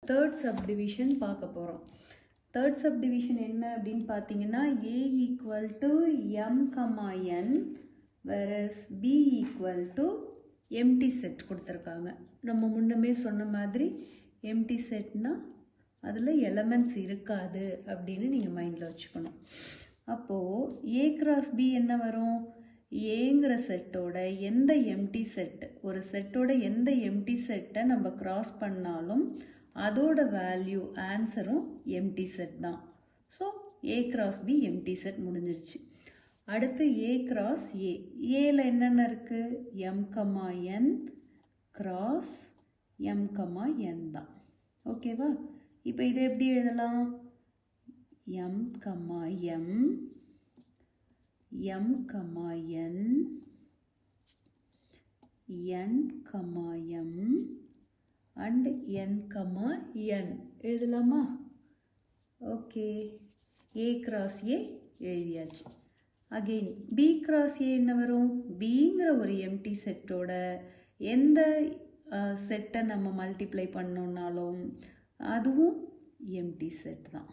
Third subdivision பார்க்க போகிறோம். Third subdivision என்ன அப்படின்னு பார்த்தீங்கன்னா A equal to M, N whereas B equal to empty set கொடுத்துருக்காங்க. நம்ம முன்னமே சொன்ன மாதிரி எம்டி செட்னா அதில் எலமெண்ட்ஸ் இருக்காது அப்படின்னு நீங்கள் மைண்டில் வச்சுக்கணும். அப்போது A கிராஸ் B என்ன வரும்? ஏங்கிற செட்டோட எந்த எம்டி செட், ஒரு செட்டோட எந்த எம்டி செட்டை நம்ம கிராஸ் பண்ணாலும் அதோட வேல்யூ ஆன்சரும் எம்டி செட் தான். So A cross B empty set முடிஞ்சிருச்சு. அடுத்து A கிராஸ் A. ஏல என்னென்ன இருக்குது? M, N cross M, N தான். ஓகேவா? இப்போ இதை எப்படி எழுதலாம்? M, M, M, N, N, M and N, N எழுதலாமா? ஓகே, A கிராஸ் A எழுதியாச்சு. அகெயின் B கிராஸ் A என்ன வரும்? Bங்கிற ஒரு எம்டி செட்டோட எந்த செட்டை நம்ம மல்டிப்ளை பண்ணோம்னாலும் அதுவும் எம்டி செட் தான்.